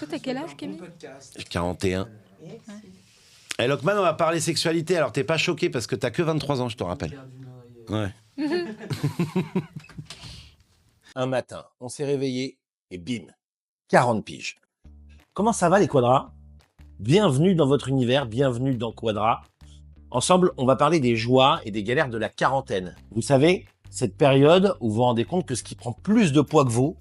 Toi, t'as quel âge, Camille? J'ai 41. Et Lockman, on va parler sexualité. Alors, t'es pas choqué parce que t'as que 23 ans, je te rappelle. Ouais. Un matin, on s'est réveillé et bim, 40 piges. Comment ça va les quadras? Bienvenue dans votre univers, bienvenue dans Quadra. Ensemble, on va parler des joies et des galères de la quarantaine. Vous savez, cette période où vous vous rendez compte que ce qui prend plus de poids que vous,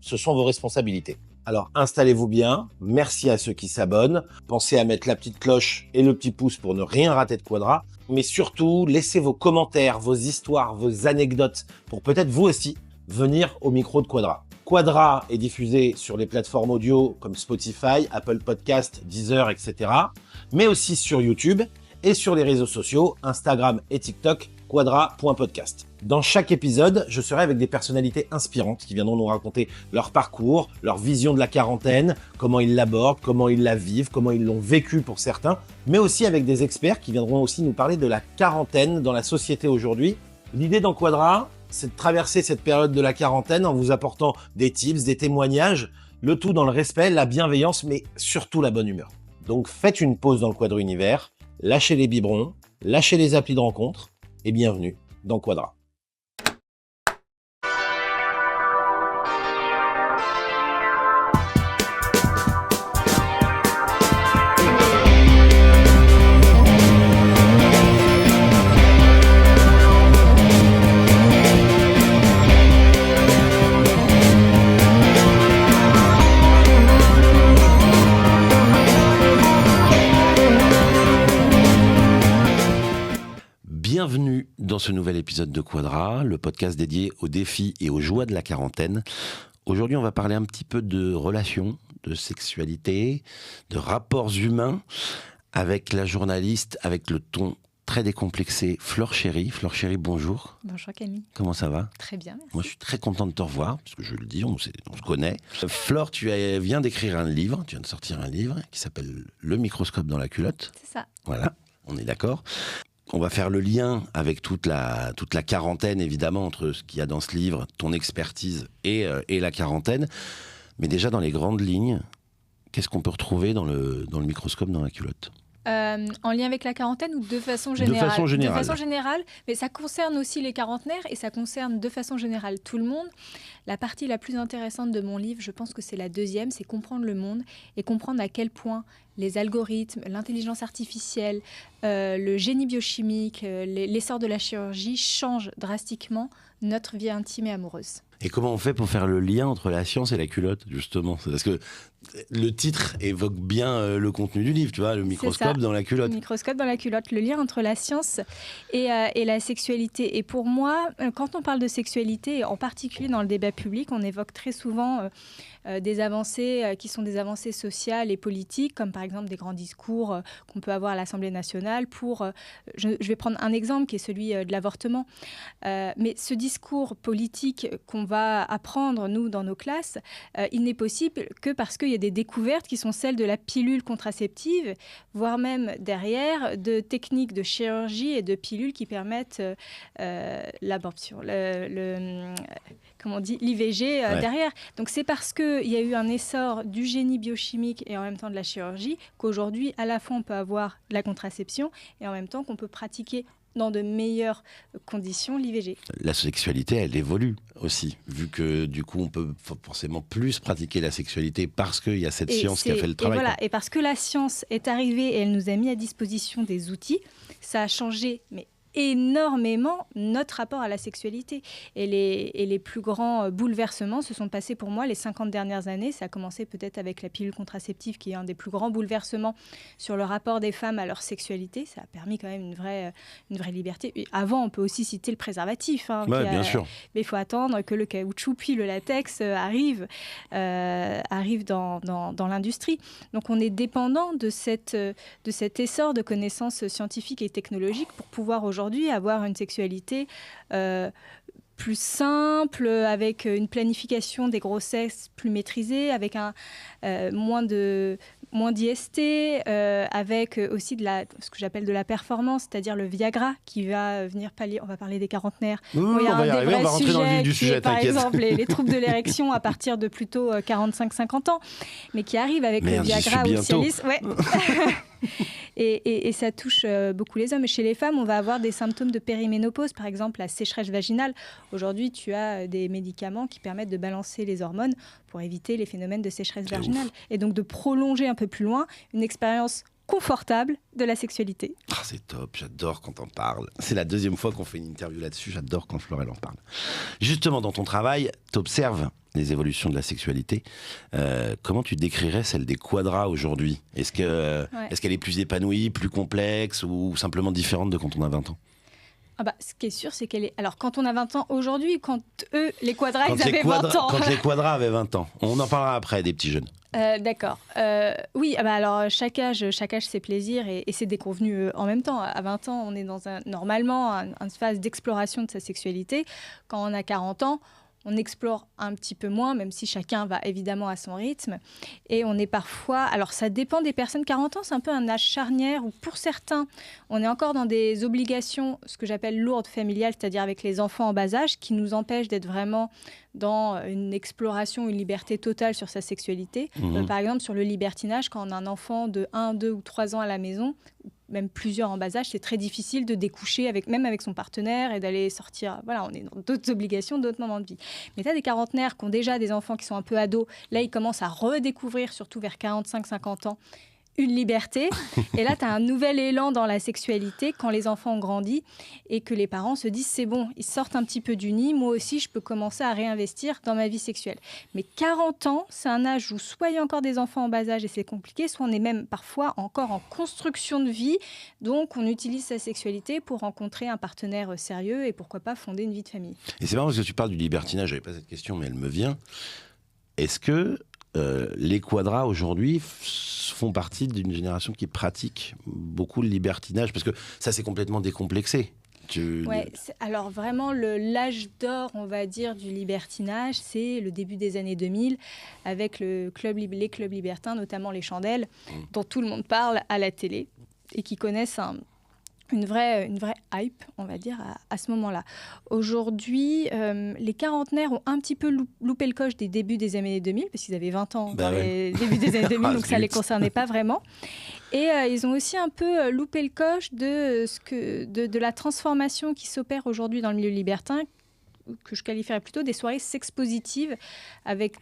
ce sont vos responsabilités. Alors installez-vous bien, merci à ceux qui s'abonnent, pensez à mettre la petite cloche et le petit pouce pour ne rien rater de Quadra, mais surtout laissez vos commentaires, vos histoires, vos anecdotes pour peut-être vous aussi venir au micro de Quadra. Quadra est diffusé sur les plateformes audio comme Spotify, Apple Podcast, Deezer, etc. mais aussi sur YouTube et sur les réseaux sociaux, Instagram et TikTok, quadra.podcast. Dans chaque épisode, je serai avec des personnalités inspirantes qui viendront nous raconter leur parcours, leur vision de la quarantaine, comment ils l'abordent, comment ils la vivent, comment ils l'ont vécu pour certains, mais aussi avec des experts qui viendront aussi nous parler de la quarantaine dans la société aujourd'hui. L'idée dans Quadra, c'est de traverser cette période de la quarantaine en vous apportant des tips, des témoignages, le tout dans le respect, la bienveillance, mais surtout la bonne humeur. Donc faites une pause dans le Quadra Univers, lâchez les biberons, lâchez les applis de rencontre et bienvenue dans Quadra. Bienvenue dans ce nouvel épisode de Quadra, le podcast dédié aux défis et aux joies de la quarantaine. Aujourd'hui, on va parler un petit peu de relations, de sexualité, de rapports humains avec la journaliste, avec le ton très décomplexé Flore Chéri. Flore Chéri, bonjour. Bonjour Camille. Comment ça va? Très bien, merci. Moi, je suis très content de te revoir, parce que je le dis, on se connaît. Flore, viens d'écrire un livre, tu viens de sortir un livre qui s'appelle Le microscope dans la culotte. C'est ça. Voilà, on est d'accord. On va faire le lien avec toute la quarantaine, évidemment, entre ce qu'il y a dans ce livre, ton expertise et la quarantaine. Mais déjà, dans les grandes lignes, qu'est-ce qu'on peut retrouver dans le microscope dans la culotte ? En lien avec la quarantaine ou de façon générale? De façon générale. De façon générale, mais ça concerne aussi les quarantenaires et ça concerne de façon générale tout le monde. La partie la plus intéressante de mon livre, je pense que c'est la deuxième, c'est comprendre le monde et comprendre à quel point les algorithmes, l'intelligence artificielle, le génie biochimique, l'essor de la chirurgie changent drastiquement notre vie intime et amoureuse. Et comment on fait pour faire le lien entre la science et la culotte, justement? Parce que le titre évoque bien le contenu du livre, tu vois, le microscope dans la culotte. Le microscope dans la culotte, le lien entre la science et la sexualité. Et pour moi, quand on parle de sexualité, en particulier dans le débat public, on évoque très souvent des avancées qui sont des avancées sociales et politiques, comme par exemple des grands discours qu'on peut avoir à l'Assemblée nationale pour... je vais prendre un exemple qui est celui de l'avortement. Mais ce discours politique qu'on va apprendre, nous, dans nos classes, il n'est possible que parce qu'il y a des découvertes qui sont celles de la pilule contraceptive, voire même derrière de techniques de chirurgie et de pilules qui permettent l'abortion, comment on dit, l'IVG derrière. Donc c'est parce qu'il y a eu un essor du génie biochimique et en même temps de la chirurgie qu'aujourd'hui, à la fois, on peut avoir de la contraception et en même temps qu'on peut pratiquer dans de meilleures conditions l'IVG. La sexualité, elle évolue aussi, vu que du coup, on peut forcément plus pratiquer la sexualité parce qu'il y a cette science qui a fait le travail. Et parce que la science est arrivée et elle nous a mis à disposition des outils, ça a changé, mais énormément notre rapport à la sexualité. Et les plus grands bouleversements se sont passés pour moi les 50 dernières années. Ça a commencé peut-être avec la pilule contraceptive qui est un des plus grands bouleversements sur le rapport des femmes à leur sexualité. Ça a permis quand même une vraie liberté. Et avant, on peut aussi citer le préservatif. Bien sûr. Mais il faut attendre que le caoutchouc puis le latex arrive dans l'industrie. Donc on est dépendant de cet essor de connaissances scientifiques et technologiques pour pouvoir aujourd'hui avoir une sexualité plus simple, avec une planification des grossesses plus maîtrisée, avec moins d'IST, avec aussi ce que j'appelle de la performance, c'est-à-dire le Viagra qui va venir pallier. On va parler des quarantenaires. Oui, on va y arriver, on va rentrer dans le vif du sujet, par t'inquiète. exemple, les troubles de l'érection à partir de plutôt 45-50 ans, mais qui arrivent avec le Viagra ou le Cialis. Ouais. Et ça touche beaucoup les hommes. Et chez les femmes, on va avoir des symptômes de périménopause, par exemple la sécheresse vaginale. Aujourd'hui, tu as des médicaments qui permettent de balancer les hormones pour éviter les phénomènes de sécheresse vaginale. Et donc de prolonger un peu plus loin une expérience confortable de la sexualité. Ah, c'est top, j'adore quand on parle. C'est la deuxième fois qu'on fait une interview là-dessus, j'adore quand Florelle en parle. Justement, dans ton travail, tu observes les évolutions de la sexualité. Comment tu décrirais celle des quadras aujourd'hui ? Est-ce qu'elle est plus épanouie, plus complexe ou simplement différente de quand on a 20 ans ? Ce qui est sûr, c'est qu'elle est... Alors, quand on a 20 ans aujourd'hui, quand eux, les quadras, ils avaient 20 ans. Quand les quadras avaient 20 ans. On en parlera après, des petits jeunes. D'accord. Oui, alors chaque âge ses plaisirs et c'est déconvenu en même temps. À 20 ans, on est normalement une phase d'exploration de sa sexualité. Quand on a 40 ans, on explore un petit peu moins, même si chacun va évidemment à son rythme. Et on est parfois... Alors, ça dépend des personnes. 40 ans, c'est un peu un âge charnière où, pour certains, on est encore dans des obligations, ce que j'appelle lourdes familiales, c'est-à-dire avec les enfants en bas âge, qui nous empêchent d'être vraiment dans une exploration, une liberté totale sur sa sexualité. Par exemple, sur le libertinage, quand on a un enfant de 1, 2 ou 3 ans à la maison, même plusieurs en bas âge, c'est très difficile de découcher même avec son partenaire et d'aller sortir. Voilà, on est dans d'autres obligations, d'autres moments de vie. Mais tu as des quarantenaires qui ont déjà des enfants qui sont un peu ados. Là, ils commencent à redécouvrir, surtout vers 45-50 ans, une liberté. Et là, tu as un nouvel élan dans la sexualité quand les enfants ont grandi et que les parents se disent c'est bon, ils sortent un petit peu du nid, moi aussi, je peux commencer à réinvestir dans ma vie sexuelle. Mais 40 ans, c'est un âge où soit il y a encore des enfants en bas âge et c'est compliqué, soit on est même parfois encore en construction de vie. Donc, on utilise sa sexualité pour rencontrer un partenaire sérieux et pourquoi pas fonder une vie de famille. Et c'est marrant parce que tu parles du libertinage, je n'avais pas cette question, mais elle me vient. Est-ce que les quadras aujourd'hui font partie d'une génération qui pratique beaucoup le libertinage, parce que ça c'est complètement décomplexé. Alors vraiment l'âge d'or, on va dire, du libertinage, c'est le début des années 2000 avec les clubs libertins, notamment les Chandelles, dont tout le monde parle à la télé et qui connaissent une vraie hype, on va dire, à ce moment-là. Aujourd'hui, les quarantenaires ont un petit peu loupé le coche des débuts des années 2000, parce qu'ils avaient 20 ans dans les débuts des années 2000, donc ça ne les concernait pas vraiment. Et ils ont aussi un peu loupé le coche de la transformation qui s'opère aujourd'hui dans le milieu libertin, que je qualifierais plutôt des soirées sexpositives avec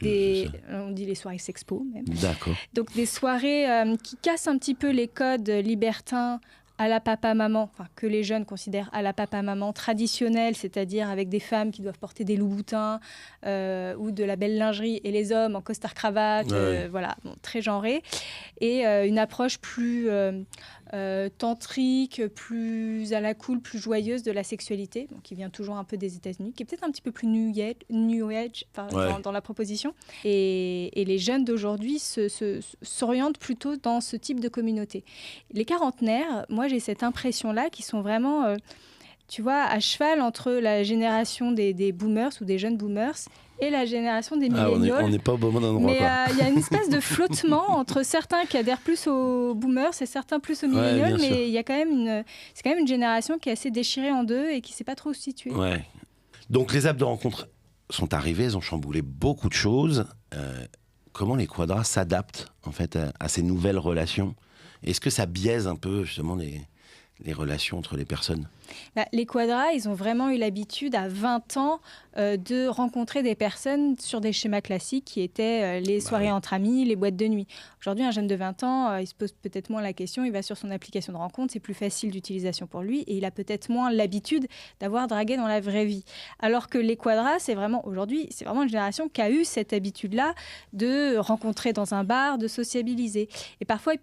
on dit les soirées sexpo même. D'accord. Donc des soirées qui cassent un petit peu les codes libertins à la papa-maman, que les jeunes considèrent à la papa-maman traditionnelle, c'est-à-dire avec des femmes qui doivent porter des loups-boutins ou de la belle lingerie, et les hommes en costard-cravate, très genré. Et une approche plus tantrique, plus à la cool, plus joyeuse de la sexualité, donc qui vient toujours un peu des États-Unis, qui est peut-être un petit peu plus new age dans la proposition. Et les jeunes d'aujourd'hui s'orientent plutôt dans ce type de communauté. Les quarantenaires, moi j'ai cette impression-là qu'ils sont vraiment, tu vois, à cheval entre la génération des boomers ou des jeunes boomers et la génération des millénials. On n'est pas au bon endroit. Mais il y a une espèce de flottement entre certains qui adhèrent plus aux boomers et certains plus aux millénials, mais il y a c'est quand même une génération qui est assez déchirée en deux et qui ne sait pas trop où se situer. Ouais. Donc les apps de rencontre sont arrivées, elles ont chamboulé beaucoup de choses. Comment les quadras s'adaptent en fait à ces nouvelles relations ? Est-ce que ça biaise un peu justement les relations entre les personnes ? Les quadras, ils ont vraiment eu l'habitude à 20 ans de rencontrer des personnes sur des schémas classiques qui étaient les soirées entre amis, les boîtes de nuit. Aujourd'hui, un jeune de 20 ans, il se pose peut-être moins la question, il va sur son application de rencontre, c'est plus facile d'utilisation pour lui et il a peut-être moins l'habitude d'avoir dragué dans la vraie vie. Alors que les quadras, aujourd'hui, c'est vraiment une génération qui a eu cette habitude-là de rencontrer dans un bar, de sociabiliser. Et parfois,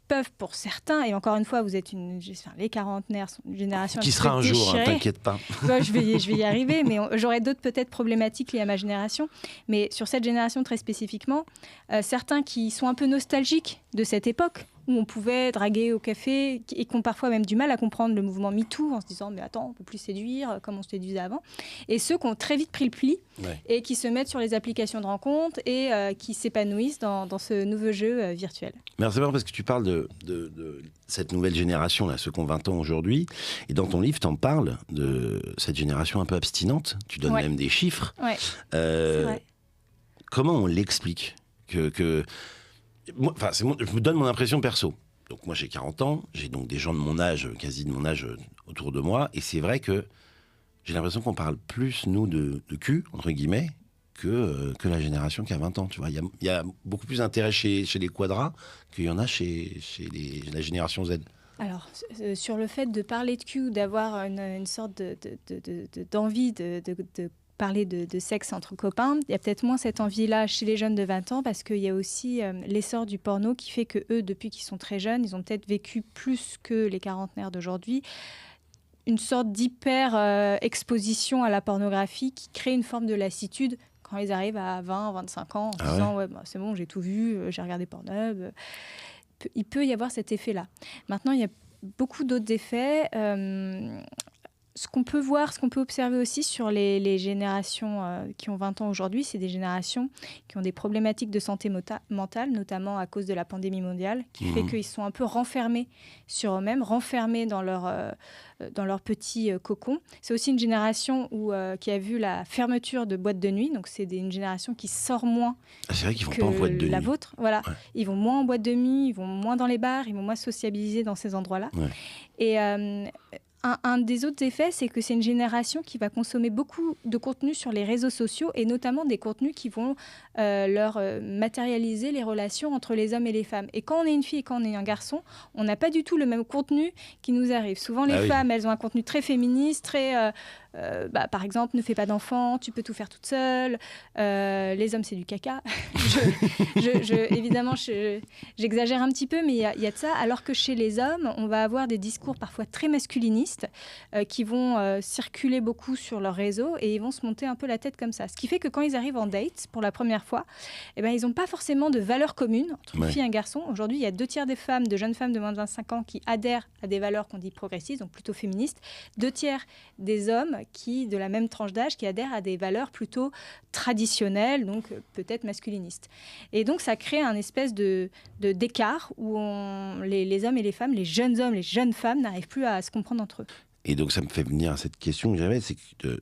peuvent pour certains, et encore une fois, vous êtes les quarantenaires sont une génération qui sera un jour, t'inquiète pas. Je vais y arriver, mais j'aurai d'autres peut-être problématiques liées à ma génération. Mais sur cette génération très spécifiquement, certains qui sont un peu nostalgiques de cette époque, où on pouvait draguer au café et qui ont parfois même du mal à comprendre le mouvement MeToo en se disant mais attends, on ne peut plus séduire comme on se séduisait avant. Et ceux qui ont très vite pris le pli et qui se mettent sur les applications de rencontres et qui s'épanouissent dans ce nouveau jeu virtuel. Mais c'est marrant parce que tu parles de cette nouvelle génération, là, ceux qui ont 20 ans aujourd'hui. Et dans ton livre, tu en parles de cette génération un peu abstinente. Tu donnes même des chiffres. Ouais, c'est vrai. Comment on l'explique moi, je me donne mon impression perso. Donc moi, j'ai 40 ans. J'ai donc des gens de mon âge, quasi de mon âge autour de moi. Et c'est vrai que j'ai l'impression qu'on parle plus, nous, de cul, entre guillemets, que la génération qui a 20 ans. Tu vois, il y a beaucoup plus d'intérêt chez les quadras qu'il y en a chez la génération Z. Alors, sur le fait de parler de cul, d'avoir une sorte d'envie de parler de sexe entre copains, il y a peut-être moins cette envie-là chez les jeunes de 20 ans parce qu'il y a aussi l'essor du porno qui fait que eux, depuis qu'ils sont très jeunes, ils ont peut-être vécu plus que les quarantenaires d'aujourd'hui une sorte d'hyper-exposition à la pornographie qui crée une forme de lassitude quand ils arrivent à 20, 25 ans en disant ouais, c'est bon, j'ai tout vu, j'ai regardé Pornhub. Il peut y avoir cet effet-là. Maintenant, il y a beaucoup d'autres effets. Ce qu'on peut voir, ce qu'on peut observer aussi sur les générations qui ont 20 ans aujourd'hui, c'est des générations qui ont des problématiques de santé mentale, notamment à cause de la pandémie mondiale, qui fait qu'ils sont un peu renfermés sur eux-mêmes, renfermés dans leur petit cocon. C'est aussi une génération qui a vu la fermeture de boîtes de nuit, donc c'est une génération qui sort moins c'est vrai qu'ils vont pas en boîte de nuit. La vôtre. Voilà. Ouais. Ils vont moins en boîte de nuit, ils vont moins dans les bars, ils vont moins sociabiliser dans ces endroits-là. Ouais. Et un des autres effets, c'est que c'est une génération qui va consommer beaucoup de contenu sur les réseaux sociaux et notamment des contenus qui vont leur matérialiser les relations entre les hommes et les femmes. Et quand on est une fille et quand on est un garçon, on n'a pas du tout le même contenu qui nous arrive. Souvent, les femmes, elles ont un contenu très féministe, très... par exemple, ne fais pas d'enfants, tu peux tout faire toute seule. Les hommes, c'est du caca. Évidemment, j'exagère un petit peu, mais il y a de ça. Alors que chez les hommes, on va avoir des discours parfois très masculinistes qui vont circuler beaucoup sur leur réseau et ils vont se monter un peu la tête comme ça. Ce qui fait que quand ils arrivent en date pour la première fois, ils n'ont pas forcément de valeurs communes entre une fille et un garçon. Aujourd'hui, il y a 2/3 des femmes, de jeunes femmes de moins de 25 ans qui adhèrent à des valeurs qu'on dit progressistes, donc plutôt féministes. 2/3 des hommes qui, de la même tranche d'âge, qui adhèrent à des valeurs plutôt traditionnelles, donc peut-être masculinistes. Et donc, ça crée un espèce d'écart où les hommes et les femmes, les jeunes hommes, les jeunes femmes n'arrivent plus à se comprendre entre eux. Et donc, ça me fait venir à cette question que j'avais, c'est que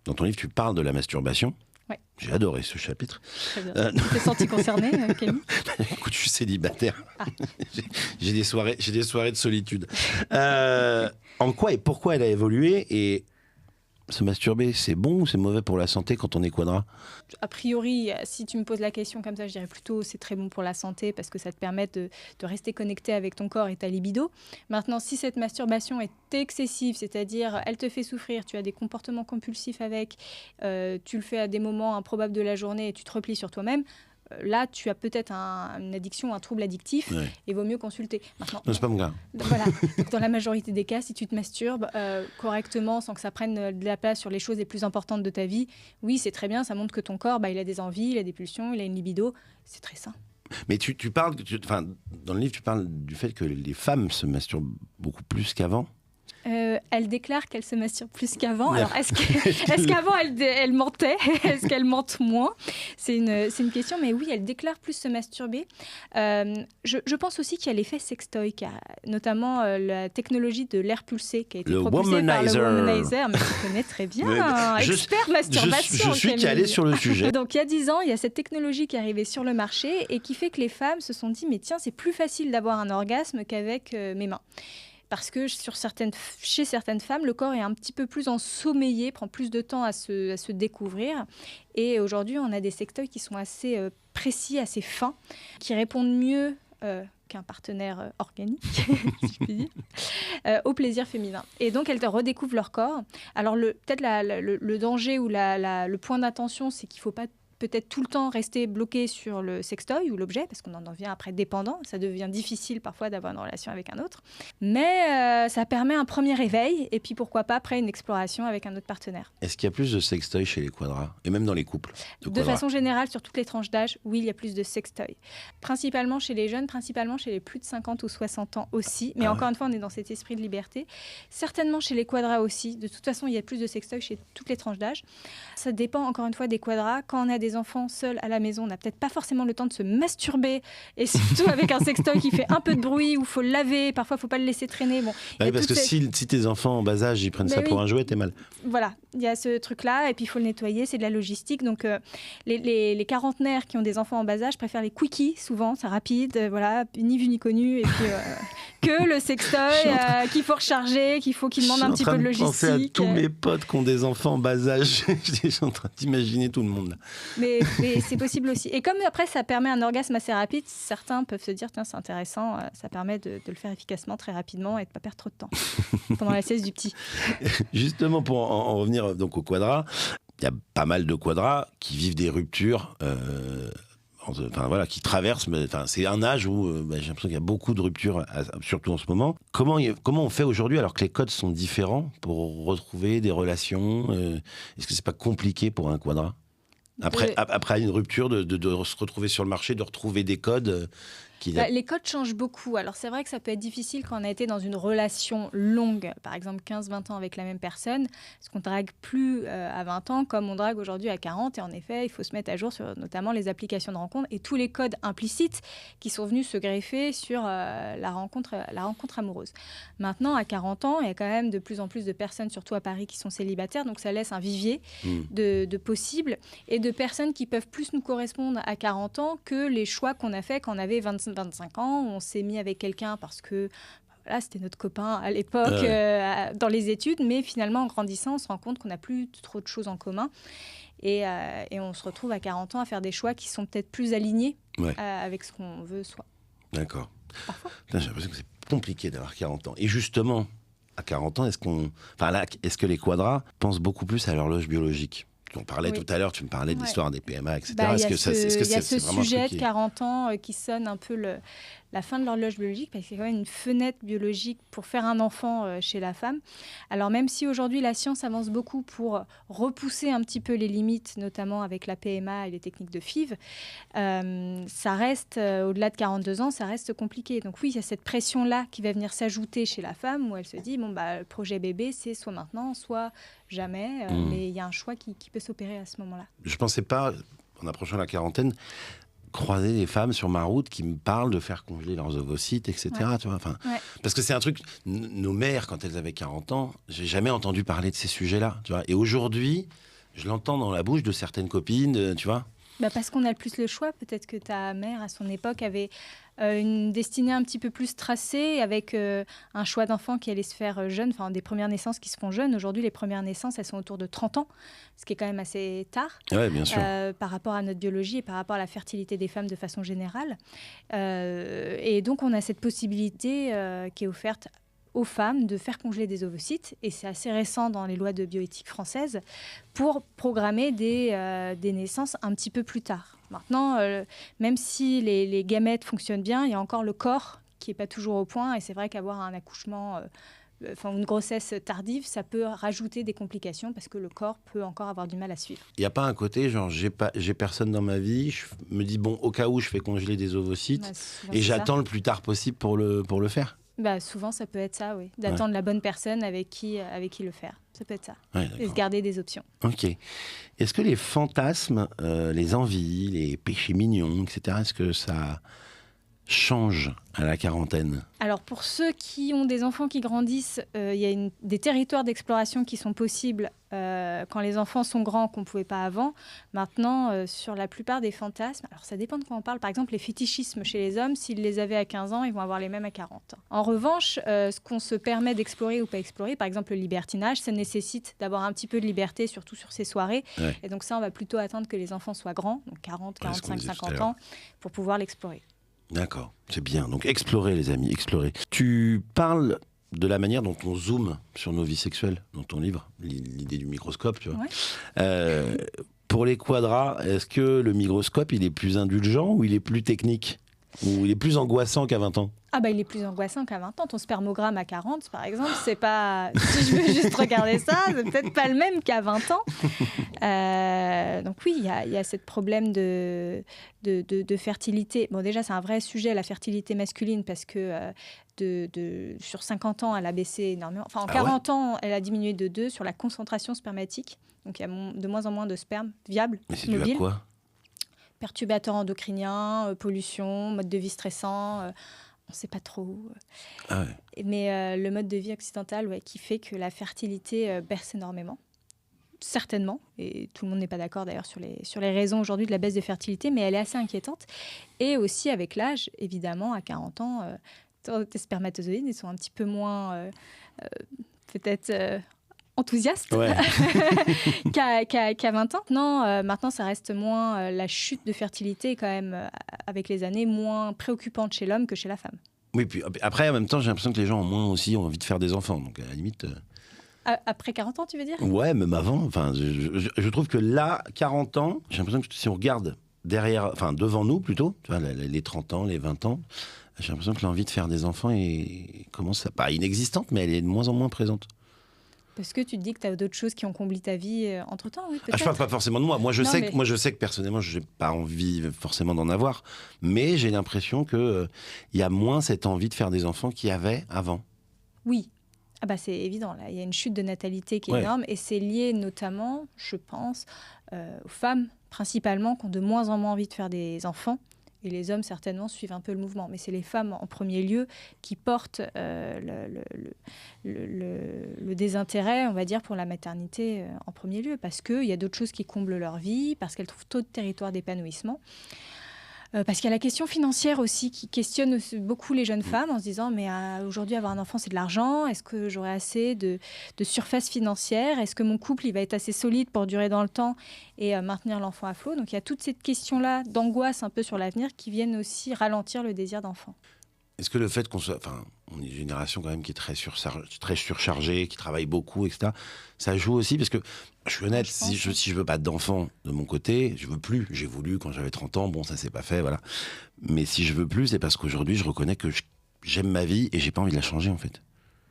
dans ton livre, tu parles de la masturbation. Ouais. J'ai adoré ce chapitre. Très bien. Tu t'es senti concerné, Camille ? Écoute, je suis célibataire. Ah. j'ai des soirées de solitude. En quoi et pourquoi elle a évolué et se masturber, c'est bon ou c'est mauvais pour la santé quand on est quadra ? A priori, si tu me poses la question comme ça, je dirais plutôt c'est très bon pour la santé parce que ça te permet de rester connecté avec ton corps et ta libido. Maintenant, si cette masturbation est excessive, c'est-à-dire elle te fait souffrir, tu as des comportements compulsifs avec, tu le fais à des moments improbables de la journée et tu te replies sur toi-même, là, tu as peut-être une addiction, un trouble addictif, et il vaut mieux consulter. Maintenant, non, c'est pas mon cas. Voilà. Donc, dans la majorité des cas, si tu te masturbes correctement, sans que ça prenne de la place sur les choses les plus importantes de ta vie, oui, c'est très bien, ça montre que ton corps, il a des envies, il a des pulsions, il a une libido, c'est très sain. Mais tu parles, dans le livre, tu parles du fait que les femmes se masturbent beaucoup plus qu'avant. Elle déclare qu'elle se masturbe plus qu'avant. Alors, est-ce qu'avant, elle mentait ? Est-ce qu'elle mente moins ? C'est une question, mais oui, elle déclare plus se masturber. Je pense aussi qu'il y a l'effet sextoy, notamment la technologie de l'air pulsé qui a été propulsée par le Womanizer. Mais tu connais très bien, expert masturbation. Je suis calé sur le sujet. Donc, il y a 10 ans, il y a cette technologie qui est arrivée sur le marché et qui fait que les femmes se sont dit, mais tiens, c'est plus facile d'avoir un orgasme qu'avec mes mains. Parce que chez certaines femmes, le corps est un petit peu plus ensommeillé, prend plus de temps à se découvrir. Et aujourd'hui, on a des sextoys qui sont assez précis, assez fins, qui répondent mieux qu'un partenaire organique, si je puis dire, au plaisir féminin. Et donc, elles redécouvrent leur corps. Alors, peut-être le danger ou le point d'attention, c'est qu'il ne faut pas peut-être tout le temps rester bloqué sur le sextoy ou l'objet, parce qu'on en devient après dépendant. Ça devient difficile parfois d'avoir une relation avec un autre. Mais ça permet un premier éveil, et puis pourquoi pas après une exploration avec un autre partenaire. Est-ce qu'il y a plus de sextoy chez les quadras? Et même dans les couples De façon générale, sur toutes les tranches d'âge, oui, il y a plus de sextoy. Principalement chez les jeunes, principalement chez les plus de 50 ou 60 ans aussi. Mais encore une fois, on est dans cet esprit de liberté. Certainement chez les quadras aussi. De toute façon, il y a plus de sextoy chez toutes les tranches d'âge. Ça dépend encore une fois des quadras. Quand on a des enfants seuls à la maison, on n'a peut-être pas forcément le temps de se masturber. Et surtout avec un sextoy qui fait un peu de bruit, où il faut le laver. Parfois, il ne faut pas le laisser traîner. Bon, oui, parce que si tes enfants en bas âge, ils prennent ça pour un jouet, t'es mal. Voilà, il y a ce truc-là. Et puis, il faut le nettoyer. C'est de la logistique. Donc, les quarantenaires qui ont des enfants en bas âge préfèrent les quickies, souvent. C'est rapide. Voilà, ni vu ni connu. Et puis, que le sextoy qu'il faut recharger, qu'il demande un petit peu de logistique. Je suis en train de penser à tous mes potes qui ont des enfants en bas âge. Je suis en train d'imaginer tout le monde. Là. Mais c'est possible aussi. Et comme après, ça permet un orgasme assez rapide, certains peuvent se dire, tiens, c'est intéressant, ça permet de le faire efficacement, très rapidement, et de ne pas perdre trop de temps pendant la sieste du petit. Justement, pour en revenir donc au quadra, il y a pas mal de quadras qui vivent des ruptures. Qui traversent, c'est un âge où j'ai l'impression qu'il y a beaucoup de ruptures, surtout en ce moment. Comment on fait aujourd'hui alors que les codes sont différents pour retrouver des relations Est-ce que c'est pas compliqué pour un quadra après une rupture de se retrouver sur le marché, de retrouver des codes les codes changent beaucoup. Alors c'est vrai que ça peut être difficile quand on a été dans une relation longue, par exemple 15-20 ans avec la même personne, parce qu'on ne drague plus à 20 ans comme on drague aujourd'hui à 40. Et en effet, il faut se mettre à jour sur notamment les applications de rencontre et tous les codes implicites qui sont venus se greffer sur la rencontre amoureuse. Maintenant, à 40 ans, il y a quand même de plus en plus de personnes, surtout à Paris, qui sont célibataires. Donc ça laisse un vivier de possibles et de personnes qui peuvent plus nous correspondre à 40 ans que les choix qu'on a fait quand on avait 25 ans, on s'est mis avec quelqu'un parce que voilà, c'était notre copain à l'époque dans les études, mais finalement en grandissant, on se rend compte qu'on n'a plus trop de choses en commun et on se retrouve à 40 ans à faire des choix qui sont peut-être plus alignés avec ce qu'on veut soi. D'accord. J'ai l'impression que c'est compliqué d'avoir 40 ans. Et justement, à 40 ans, est-ce que les quadras pensent beaucoup plus à l'horloge biologique? On parlait tout à l'heure, tu me parlais de l'histoire des PMA, etc. Il y a ce sujet de 40 ans qui sonne un peu la fin de l'horloge biologique, parce qu'il y a quand même une fenêtre biologique pour faire un enfant chez la femme. Alors même si aujourd'hui la science avance beaucoup pour repousser un petit peu les limites, notamment avec la PMA et les techniques de FIV, ça reste, au-delà de 42 ans, ça reste compliqué. Donc oui, il y a cette pression-là qui va venir s'ajouter chez la femme, où elle se dit, le projet bébé, c'est soit maintenant, soit jamais, mais il y a un choix qui peut s'opérer à ce moment-là. Je ne pensais pas, en approchant la quarantaine, croiser des femmes sur ma route qui me parlent de faire congeler leurs ovocytes, etc. Tu vois, parce que c'est un truc, nos mères, quand elles avaient 40 ans, j'ai jamais entendu parler de ces sujets-là. Tu vois, et aujourd'hui, je l'entends dans la bouche de certaines copines, tu vois. Parce qu'on a le plus le choix. Peut-être que ta mère, à son époque, avait une destinée un petit peu plus tracée, avec un choix d'enfant qui allait se faire jeune, enfin des premières naissances qui se font jeunes. Aujourd'hui, les premières naissances, elles sont autour de 30 ans, ce qui est quand même assez tard bien sûr. Par rapport à notre biologie et par rapport à la fertilité des femmes de façon générale. Et donc, on a cette possibilité qui est offerte aux femmes de faire congeler des ovocytes, et c'est assez récent dans les lois de bioéthique françaises, pour programmer des naissances un petit peu plus tard. Maintenant, même si les gamètes fonctionnent bien, il y a encore le corps qui n'est pas toujours au point, et c'est vrai qu'avoir un accouchement, une grossesse tardive, ça peut rajouter des complications parce que le corps peut encore avoir du mal à suivre. Il n'y a pas un côté, genre, j'ai personne dans ma vie, je me dis, au cas où, je fais congeler des ovocytes, et j'attends le plus tard possible pour le faire. Souvent, ça peut être ça, oui. D'attendre la bonne personne avec qui le faire. Ça peut être ça. Et se garder des options. Ok. Est-ce que les fantasmes, les envies, les péchés mignons, etc., est-ce que ça change à la quarantaine? Alors, pour ceux qui ont des enfants qui grandissent, il y a des territoires d'exploration qui sont possibles quand les enfants sont grands, qu'on ne pouvait pas avant. Maintenant, sur la plupart des fantasmes, alors ça dépend de quoi on parle. Par exemple, les fétichismes chez les hommes, s'ils les avaient à 15 ans, ils vont avoir les mêmes à 40 ans. En revanche, ce qu'on se permet d'explorer ou pas explorer, par exemple le libertinage, ça nécessite d'avoir un petit peu de liberté, surtout sur ces soirées. Et donc ça, on va plutôt attendre que les enfants soient grands, donc 40, 45, 50 ans, pour pouvoir l'explorer. D'accord, c'est bien. Donc explorer, les amis, explorer. Tu parles de la manière dont on zoome sur nos vies sexuelles dans ton livre, l'idée du microscope, tu vois. Pour les quadras, est-ce que le migroscope, il est plus indulgent ou il est plus technique? Ou il est plus angoissant qu'à 20 ans? Ah bah il est plus angoissant qu'à 20 ans. Ton spermogramme à 40, par exemple, c'est pas... Si je veux juste regarder ça, c'est peut-être pas le même qu'à 20 ans. Donc oui, il y a ce problème de fertilité. Bon, déjà, c'est un vrai sujet, la fertilité masculine, parce que sur 50 ans, elle a baissé énormément. Enfin, en 40 ans, elle a diminué de 2 sur la concentration spermatique. Donc il y a de moins en moins de sperme viable, Mais c'est dû à quoi? Perturbateurs endocriniens, pollution, mode de vie stressant, on ne sait pas trop. Ah ouais. Mais le mode de vie occidental qui fait que la fertilité baisse énormément. Certainement, et tout le monde n'est pas d'accord d'ailleurs sur les raisons aujourd'hui de la baisse de fertilité, mais elle est assez inquiétante. Et aussi avec l'âge, évidemment, à 40 ans, tes spermatozoïdes ils sont un petit peu moins peut-être... enthousiaste qu'à 20 ans. Non, maintenant, ça reste moins... la chute de fertilité est quand même, avec les années, moins préoccupante chez l'homme que chez la femme. Oui, puis après, en même temps, j'ai l'impression que les gens ont moins aussi envie de faire des enfants. Donc, à la limite... Après 40 ans, tu veux dire? Ouais, même avant. Enfin, je trouve que là, 40 ans, j'ai l'impression que si on regarde devant nous plutôt, tu vois, les 30 ans, les 20 ans, j'ai l'impression que l'envie de faire des enfants commence à... Pas inexistante, mais elle est de moins en moins présente. Parce que tu te dis que tu as d'autres choses qui ont comblé ta vie entre-temps, oui, peut-être. Je parle pas forcément de moi. Moi, je sais que personnellement, je n'ai pas envie forcément d'en avoir. Mais j'ai l'impression qu'il y a moins cette envie de faire des enfants qu'il y avait avant. Oui. Ah bah c'est évident. Là. Il y a une chute de natalité qui est énorme. Et c'est lié notamment, je pense, aux femmes, principalement, qui ont de moins en moins envie de faire des enfants. Et les hommes, certainement, suivent un peu le mouvement. Mais c'est les femmes, en premier lieu, qui portent le désintérêt, on va dire, pour la maternité en premier lieu. Parce qu'il y a d'autres choses qui comblent leur vie, parce qu'elles trouvent d'autres territoires d'épanouissement. Parce qu'il y a la question financière aussi qui questionne beaucoup les jeunes femmes en se disant mais aujourd'hui avoir un enfant c'est de l'argent, est-ce que j'aurai assez de surface financière, est-ce que mon couple il va être assez solide pour durer dans le temps et maintenir l'enfant à flot. Donc il y a toute cette question-là d'angoisse un peu sur l'avenir qui viennent aussi ralentir le désir d'enfant. Est-ce que le fait qu'on soit... Enfin, on est une génération quand même qui est très surchargée, qui travaille beaucoup, etc. Ça joue aussi parce que, je suis honnête, si je veux pas d'enfant de mon côté, je veux plus. J'ai voulu quand j'avais 30 ans, bon, ça s'est pas fait, voilà. Mais si je veux plus, c'est parce qu'aujourd'hui, je reconnais que j'aime ma vie et j'ai pas envie de la changer, en fait.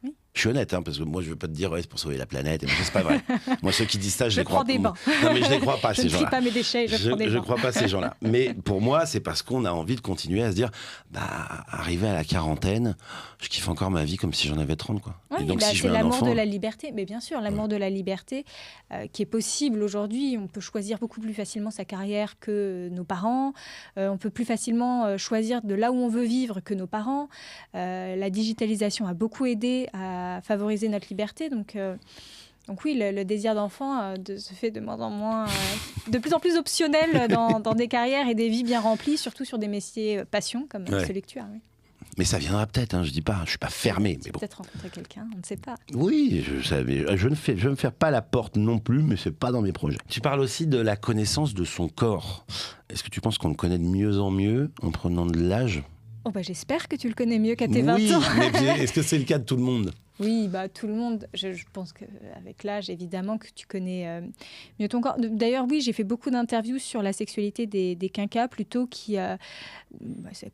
Oui. Je suis honnête, parce que moi, je veux pas te dire, c'est pour sauver la planète, et c'est pas vrai. Moi, ceux qui disent ça, je les crois pas. Je prends des bains. Non, mais je les crois pas, ces gens-là. Je ne trie pas mes déchets, je prends des bains. Je crois pas ces gens-là. Mais pour moi, c'est parce qu'on a envie de continuer à se dire, arrivé à la quarantaine, je kiffe encore ma vie comme si j'en avais 30, quoi. Oui, et donc, si je c'est veux un l'amour enfant... de la liberté. Mais bien sûr, l'amour de la liberté qui est possible aujourd'hui. On peut choisir beaucoup plus facilement sa carrière que nos parents. On peut plus facilement choisir de là où on veut vivre que nos parents. La digitalisation a beaucoup aidé à favoriser notre liberté. Donc oui, le désir d'enfant se fait de moins en moins, de plus en plus optionnel dans des carrières et des vies bien remplies, surtout sur des métiers passion comme celui que tu as. Oui. Mais ça viendra peut-être, je dis pas, je suis pas fermé. Mais bon. Peut-être rencontrer quelqu'un, on ne sait pas. Oui, je ne me ferme pas la porte non plus, mais c'est pas dans mes projets. Tu parles aussi de la connaissance de son corps. Est-ce que tu penses qu'on le connaît de mieux en mieux en prenant de l'âge ? Oh j'espère que tu le connais mieux qu'à tes 20 ans. Mais est-ce que c'est le cas de tout le monde ? Oui, tout le monde. Je pense qu'avec l'âge, évidemment, que tu connais mieux ton corps. D'ailleurs, oui, j'ai fait beaucoup d'interviews sur la sexualité des quinquas, plutôt qui...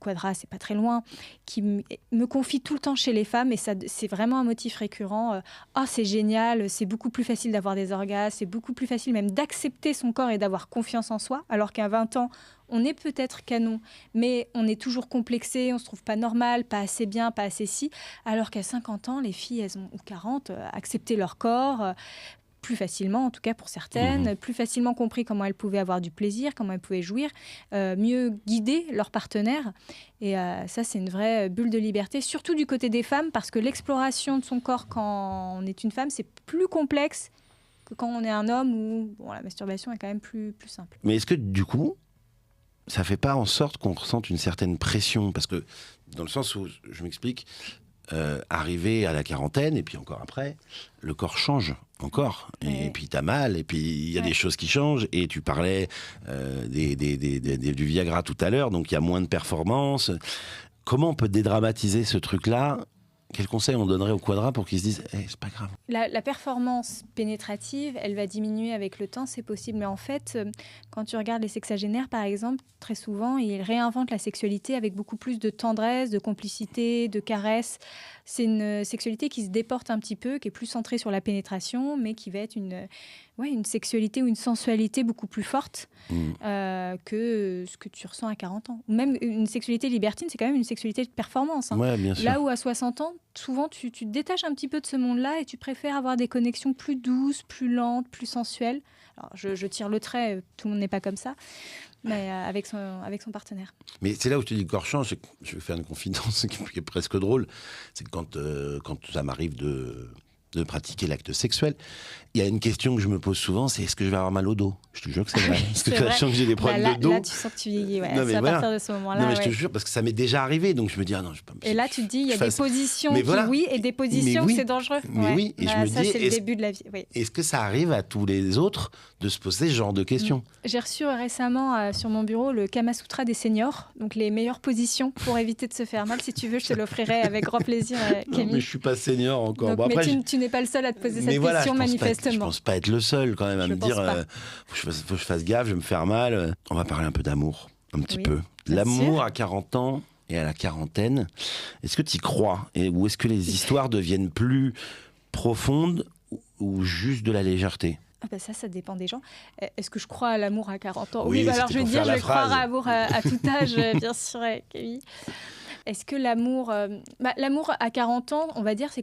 Quadra, c'est pas très loin, qui me confie tout le temps chez les femmes, et ça, c'est vraiment un motif récurrent. C'est génial, c'est beaucoup plus facile d'avoir des orgasmes, c'est beaucoup plus facile même d'accepter son corps et d'avoir confiance en soi, alors qu'à 20 ans, on est peut-être canon, mais on est toujours complexé, on se trouve pas normal, pas assez bien, pas assez si, alors qu'à 50 ans, les filles, elles ont, ou 40, accepté leur corps, plus facilement, en tout cas pour certaines, plus facilement compris comment elles pouvaient avoir du plaisir, comment elles pouvaient jouir, mieux guider leur partenaire. Et ça, c'est une vraie bulle de liberté, surtout du côté des femmes, parce que l'exploration de son corps quand on est une femme, c'est plus complexe que quand on est un homme, où la masturbation est quand même plus simple. Mais est-ce que du coup, ça fait pas en sorte qu'on ressente une certaine pression ? Parce que, dans le sens où, je m'explique, arrivé à la quarantaine, et puis encore après, le corps change encore. Et puis t'as mal, et puis il y a des choses qui changent. Et tu parlais du Viagra tout à l'heure, donc il y a moins de performance. Comment on peut dédramatiser ce truc-là quel conseil on donnerait au quadra pour qu'ils se disent c'est pas grave? La performance pénétrative, elle va diminuer avec le temps, c'est possible. Mais en fait, quand tu regardes les sexagénaires, par exemple, très souvent, ils réinventent la sexualité avec beaucoup plus de tendresse, de complicité, de caresse. C'est une sexualité qui se déporte un petit peu, qui est plus centrée sur la pénétration, mais qui va être une sexualité ou une sensualité beaucoup plus forte que ce que tu ressens à 40 ans. Ou même une sexualité libertine, c'est quand même une sexualité de performance. Ouais, bien sûr. Là où à 60 ans, souvent tu te détaches un petit peu de ce monde-là et tu préfères avoir des connexions plus douces, plus lentes, plus sensuelles. Alors, je tire le trait, tout le monde n'est pas comme ça, mais avec son partenaire. Mais c'est là où je te dis le corps change. Je vais faire une confidence qui est presque drôle. C'est que quand ça m'arrive de pratiquer l'acte sexuel, il y a une question que je me pose souvent, c'est est-ce que je vais avoir mal au dos? Je te jure que c'est vrai. Parce que je sens que j'ai des problèmes de dos. Là, tu sens que tu vieillis, c'est à partir de ce moment-là. Non, mais je te jure, parce que ça m'est déjà arrivé, donc je me dis, non, je peux pas. Et là, tu te dis, il y a des positions oui, et des positions où c'est dangereux. Mais oui, et je me dis, c'est le début de la vie. Oui. Est-ce que ça arrive à tous les autres de se poser ce genre de questions? J'ai reçu récemment sur mon bureau le Kama Sutra des seniors, donc les meilleures positions pour éviter de se faire mal. Si tu veux, je te l'offrirai avec grand plaisir, Camille. Non, mais je suis pas senior encore. Donc, bon, après, mais tu n'es pas le seul à te poser cette question, manifestement. Je pense pas être le seul quand même à me dire faut que je fasse gaffe, je vais me faire mal. On va parler un peu d'amour, un petit peu. L'amour à 40 ans et à la quarantaine, est-ce que tu y crois? Ou est-ce que les histoires deviennent plus profondes ou juste de la légèreté? Ça dépend des gens. Est-ce que je crois à l'amour à 40 ans? Oui, alors je vais dire, je vais croire à l'amour à tout âge, bien sûr, Camille. Est-ce que l'amour... l'amour à 40 ans, on va dire, c'est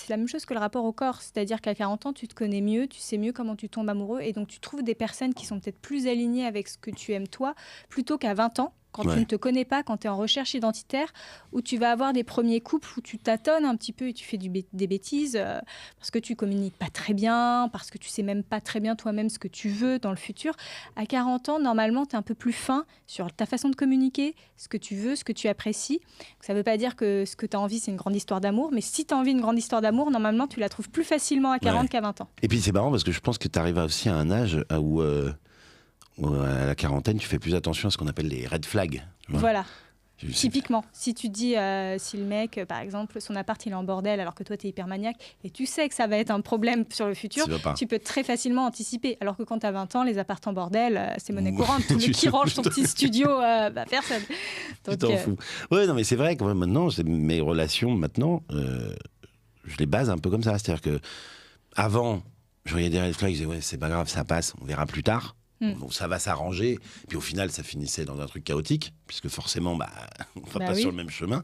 la même chose que le rapport au corps. C'est-à-dire qu'à 40 ans, tu te connais mieux, tu sais mieux comment tu tombes amoureux, et donc tu trouves des personnes qui sont peut-être plus alignées avec ce que tu aimes toi, plutôt qu'à 20 ans, quand tu ne te connais pas, quand tu es en recherche identitaire, où tu vas avoir des premiers couples où tu tâtonnes un petit peu et tu fais des bêtises parce que tu communiques pas très bien, parce que tu sais même pas très bien toi-même ce que tu veux dans le futur. À 40 ans, normalement, tu es un peu plus fin sur ta façon de communiquer, ce que tu veux, ce que tu apprécies. Ça veut pas dire que ce que tu as envie, c'est une grande histoire d'amour, mais si tu as envie d'une grande histoire d'amour, normalement, tu la trouves plus facilement à 40 qu'à 20 ans. Et puis c'est marrant parce que je pense que tu arrives aussi à un âge où... à la quarantaine, tu fais plus attention à ce qu'on appelle les red flags. Voilà. Typiquement, si tu dis, si le mec, par exemple, son appart, il est en bordel alors que toi, tu es hyper maniaque et tu sais que ça va être un problème sur le futur, tu peux très facilement anticiper. Alors que quand tu as 20 ans, les apparts en bordel, c'est monnaie courante. Qui range ton petit studio personne. Donc, tu t'en fous. Oui, non, mais c'est vrai que maintenant, mes relations, maintenant, je les base un peu comme ça. C'est-à-dire que avant, je voyais des red flags, je disais, c'est pas grave, ça passe, on verra plus tard. Donc ça va s'arranger. Puis au final, ça finissait dans un truc chaotique, puisque forcément, on va pas sur le même chemin.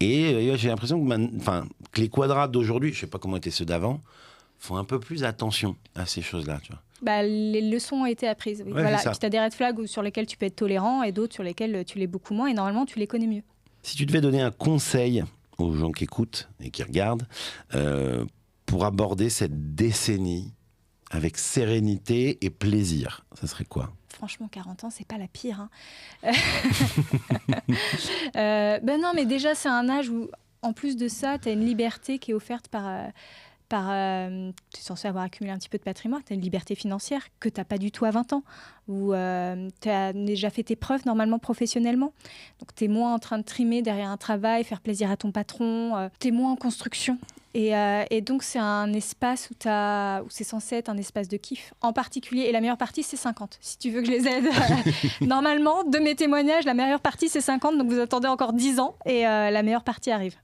Et j'ai l'impression que les quadras d'aujourd'hui, je sais pas comment étaient ceux d'avant, font un peu plus attention à ces choses-là, tu vois. Les leçons ont été apprises. Oui. Voilà. Et puis tu as des red flags sur lesquels tu peux être tolérant et d'autres sur lesquels tu l'es beaucoup moins. Et normalement, tu les connais mieux. Si tu devais donner un conseil aux gens qui écoutent et qui regardent pour aborder cette décennie avec sérénité et plaisir, ça serait quoi? Franchement, 40 ans, c'est pas la pire. Non, mais déjà, c'est un âge où, en plus de ça, tu as une liberté qui est offerte par tu es censé avoir accumulé un petit peu de patrimoine, tu as une liberté financière que tu n'as pas du tout à 20 ans, où tu as déjà fait tes preuves normalement professionnellement. Donc tu es moins en train de trimer derrière un travail, faire plaisir à ton patron, tu es moins en construction. Et donc c'est un espace où c'est censé être un espace de kiff en particulier. Et la meilleure partie, c'est 50. Si tu veux que je les aide, normalement, de mes témoignages, la meilleure partie, c'est 50. Donc vous attendez encore 10 ans et la meilleure partie arrive.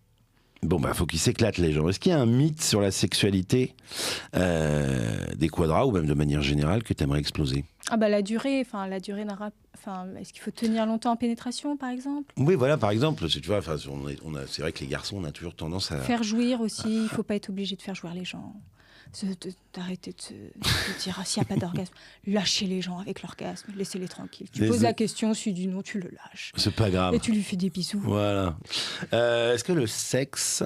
Bon, faut qu'ils s'éclatent, les gens. Est-ce qu'il y a un mythe sur la sexualité des quadras, ou même de manière générale, que tu aimerais exploser? La durée d'un rap. Est-ce qu'il faut tenir longtemps en pénétration, par exemple? Oui, voilà, par exemple. Tu vois, c'est vrai que les garçons, on a toujours tendance à... Faire jouir aussi. Il ne faut pas être obligé de faire jouir les gens. D'arrêter de dire s'il n'y a pas d'orgasme, lâchez les gens avec l'orgasme, laissez-les tranquilles. Tu poses la question, s'il dit non, tu le lâches. C'est pas grave. Et tu lui fais des bisous. Voilà. Est-ce que le sexe,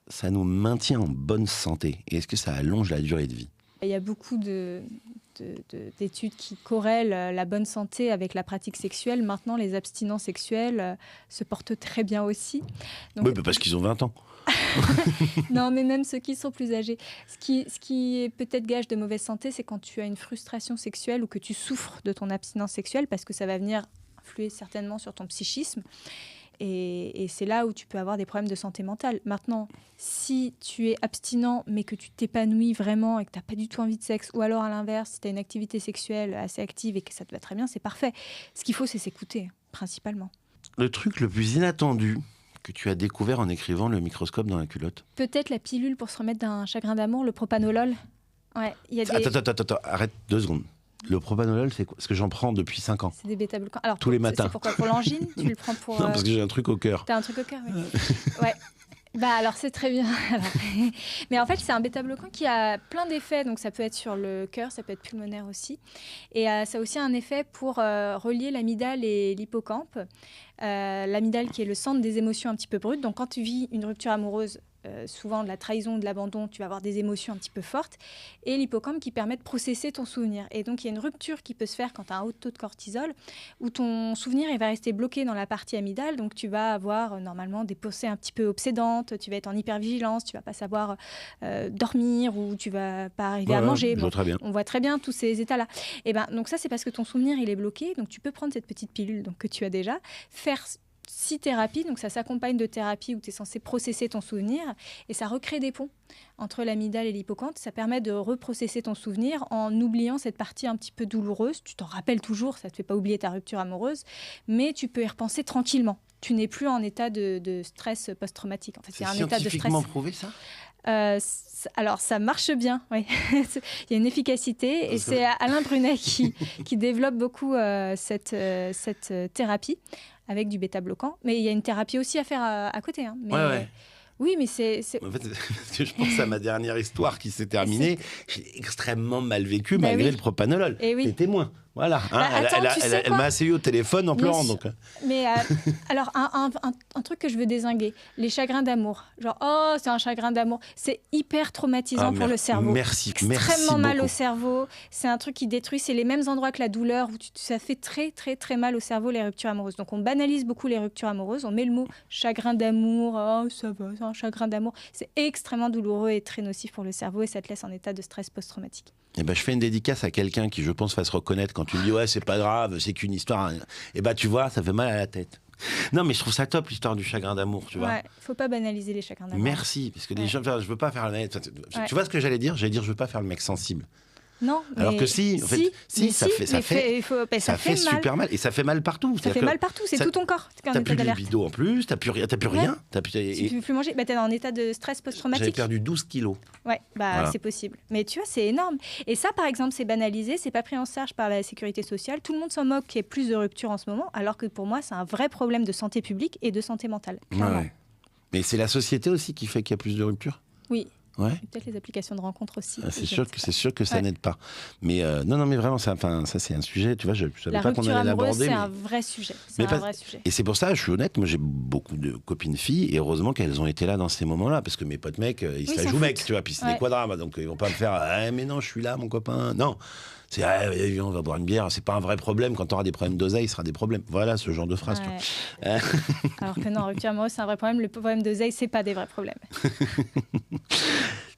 ça nous maintient en bonne santé? Et est-ce que ça allonge la durée de vie? Il y a beaucoup d'études qui corrèlent la bonne santé avec la pratique sexuelle. Maintenant, les abstinents sexuels se portent très bien aussi. Donc, oui, parce qu'ils ont 20 ans. Non, mais même ceux qui sont plus âgés. Ce qui est peut-être gage de mauvaise santé, c'est quand tu as une frustration sexuelle ou que tu souffres de ton abstinence sexuelle, parce que ça va venir influer certainement sur ton psychisme. Et c'est là où tu peux avoir des problèmes de santé mentale. Maintenant, si tu es abstinent, mais que tu t'épanouis vraiment et que tu n'as pas du tout envie de sexe, ou alors à l'inverse, si tu as une activité sexuelle assez active et que ça te va très bien, c'est parfait. Ce qu'il faut, c'est s'écouter, principalement. Le truc le plus inattendu que tu as découvert en écrivant Le microscope dans la culotte? Peut-être la pilule pour se remettre d'un chagrin d'amour, le propanolol. Ouais, il y a des... Attends, arrête 2 secondes. Le propanolol, c'est quoi? Parce que j'en prends depuis 5 ans. C'est des bêta-glucans. Alors, tous les matins. C'est pourquoi? Pour l'angine, tu le prends pour... Non, parce que j'ai un truc au cœur. T'as un truc au cœur, oui. Ouais. Bah alors c'est très bien. Mais en fait c'est un bêta-bloquant qui a plein d'effets, donc ça peut être sur le cœur, ça peut être pulmonaire aussi, et ça a aussi un effet pour relier l'amygdale et l'hippocampe. L'amygdale qui est le centre des émotions un petit peu brutes, donc quand tu vis une rupture amoureuse, souvent de la trahison, de l'abandon, tu vas avoir des émotions un petit peu fortes, et l'hippocampe qui permet de processer ton souvenir. Et donc il y a une rupture qui peut se faire quand tu as un haut taux de cortisol, où ton souvenir il va rester bloqué dans la partie amygdale, donc tu vas avoir normalement des pensées un petit peu obsédantes, tu vas être en hypervigilance, tu vas pas savoir dormir, ou tu vas pas arriver à manger. Bon, très bien. On voit très bien tous ces états-là. Et donc ça c'est parce que ton souvenir il est bloqué, donc tu peux prendre cette petite pilule donc, que tu as déjà, faire 6 thérapies, donc ça s'accompagne de thérapies où tu es censé processer ton souvenir, et ça recrée des ponts entre l'amygdale et l'hippocampe. Ça permet de reprocesser ton souvenir en oubliant cette partie un petit peu douloureuse. Tu t'en rappelles toujours, ça ne te fait pas oublier ta rupture amoureuse, mais tu peux y repenser tranquillement. Tu n'es plus en état de stress post-traumatique. En fait, c'est un état de stress. scientifiquement prouvé, ça? Alors, ça marche bien, oui. Il y a une efficacité, et c'est Alain Brunet qui développe beaucoup cette thérapie avec du bêta-bloquant. Mais il y a une thérapie aussi à faire à côté. Hein. Mais, ouais. Oui, mais c'est... En fait, parce que je pense à ma dernière histoire qui s'est terminée. J'ai extrêmement mal vécu malgré le propanolol. T'es témoin. Voilà. Elle m'a essayé au téléphone en pleurant. Donc. Mais alors, un truc que je veux dézinguer, les chagrins d'amour. Genre, oh, c'est un chagrin d'amour. C'est hyper traumatisant pour le cerveau. Merci Extrêmement mal beaucoup. au cerveau. C'est un truc qui détruit. C'est les mêmes endroits que la douleur. Où ça fait très, très, très mal au cerveau, les ruptures amoureuses. Donc, on banalise beaucoup les ruptures amoureuses. On met le mot chagrin d'amour. Oh, ça va, c'est un chagrin d'amour. C'est extrêmement douloureux et très nocif pour le cerveau, et ça te laisse en état de stress post-traumatique. Eh ben, je fais une dédicace à quelqu'un qui, je pense, va se reconnaître quand tu me dis « Ouais, c'est pas grave, c'est qu'une histoire. » Eh ben, tu vois, ça fait mal à la tête. Non, mais je trouve ça top, l'histoire du chagrin d'amour, tu vois. Ouais, faut pas banaliser les chagrins d'amour. Merci, parce que les gens, je veux pas faire le mec... Tu vois ce que j'allais dire? J'allais dire, je veux pas faire le mec sensible. Non, alors que si, en fait, ça fait super mal, et ça fait mal partout. Ça fait mal partout, c'est tout ton corps. T'as plus de libido en plus, t'as plus rien, tu peux plus manger, t'es en état de stress post-traumatique. J'avais perdu 12 kilos. Ouais, voilà. C'est possible. Mais tu vois, c'est énorme. Et ça, par exemple, c'est banalisé, c'est pas pris en charge par la sécurité sociale. Tout le monde s'en moque qu'il y ait plus de ruptures en ce moment, alors que pour moi, c'est un vrai problème de santé publique et de santé mentale. Ouais. Mais c'est la société aussi qui fait qu'il y a plus de ruptures. Oui. Ouais. Peut-être les applications de rencontres aussi. C'est sûr que ça n'aide pas. Mais non, mais vraiment, ça c'est un sujet. Tu vois, je savais pas qu'on allait l'aborder. C'est un vrai sujet. Et c'est pour ça, je suis honnête. Moi, j'ai beaucoup de copines filles, et heureusement qu'elles ont été là dans ces moments-là, parce que mes potes mecs, ils se la jouent mecs, tu vois. Puis c'est des quadras, donc ils vont pas me faire. Mais non, je suis là, mon copain. Non. C'est on va boire une bière, c'est pas un vrai problème. Quand tu auras des problèmes d'oseille, ce sera des problèmes. Voilà ce genre de phrase. Ouais. Alors que non, rupture amoureuse, c'est un vrai problème. Le problème d'oseille, c'est pas des vrais problèmes.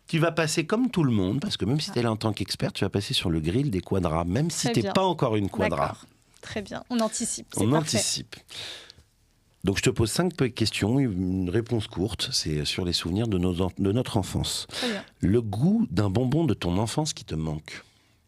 Tu vas passer comme tout le monde, parce que même si tu es là en tant qu'expert, tu vas passer sur le grill des quadras, même si tu n'es pas encore une quadra. D'accord. Très bien, on anticipe. On anticipe. Donc je te pose 5 questions, une réponse courte, c'est sur les souvenirs de notre enfance. Très bien. Le goût d'un bonbon de ton enfance qui te manque?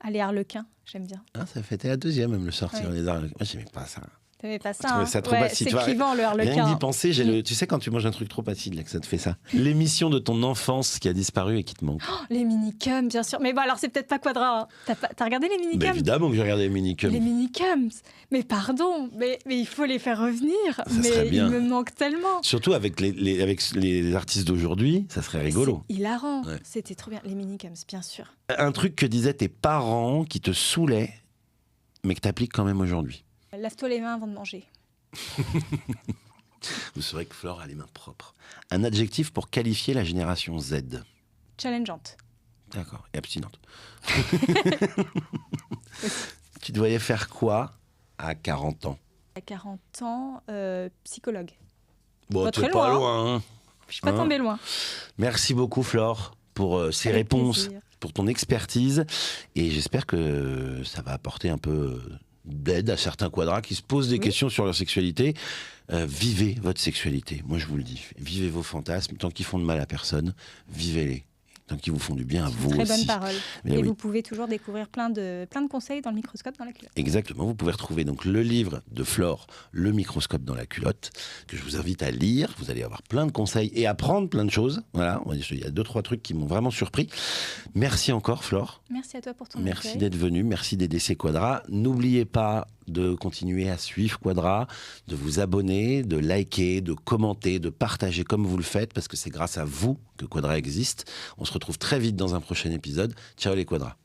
Les harlequins, j'aime bien. Ah, ça fait la deuxième, même le sortir, les harlequins. Moi, j'aimais pas ça. T'aimais pas ça, ça trop acide. C'est clivant, le harlequin. Rien que d'y penser, tu sais quand tu manges un truc trop acide, là, que ça te fait ça. L'émission de ton enfance qui a disparu et qui te manque. Oh, les minicums, bien sûr. Mais bon, alors c'est peut-être pas Quadra. Hein. T'as regardé les minicums? Évidemment que j'ai regardé les minicums. Les minicums. Mais pardon, mais il faut les faire revenir. Ça mais ils me manquent tellement. Surtout avec les artistes d'aujourd'hui, ça serait rigolo. C'est hilarant. Ouais. C'était trop bien. Les minicums, bien sûr. Un truc que disaient tes parents qui te saoulait, mais que t'appliques quand même aujourd'hui. Lave-toi les mains avant de manger. Vous saurez que Flore a les mains propres. Un adjectif pour qualifier la génération Z. Challengeante. D'accord, et abstinente. Tu devrais faire quoi à 40 ans? À 40 ans, psychologue. Bon, t'es pas loin. Hein. Je suis pas tombée loin. Merci beaucoup Flore pour ces réponses, plaisir. Pour ton expertise. Et j'espère que ça va apporter un peu d'aide à certains quadras qui se posent des questions sur leur sexualité. Vivez votre sexualité. Moi, je vous le dis. Vivez vos fantasmes. Tant qu'ils font de mal à personne, vivez-les. Tant qu'ils vous font du bien à vous très aussi. Bonne parole. Mais et oui. vous pouvez toujours découvrir plein de conseils dans le microscope dans la culotte. Exactement. Vous pouvez retrouver donc le livre de Flore, Le microscope dans la culotte, que je vous invite à lire. Vous allez avoir plein de conseils et apprendre plein de choses. Voilà. Il y a 2-3 trucs qui m'ont vraiment surpris. Merci encore, Flore. Merci à toi pour ton Merci accueil. d'être venu. Merci d'aider ces Quadras. N'oubliez pas de continuer à suivre Quadras, de vous abonner, de liker, de commenter, de partager comme vous le faites, parce que c'est grâce à vous que Quadras existe. On se retrouve très vite dans un prochain épisode. Ciao les Quadras.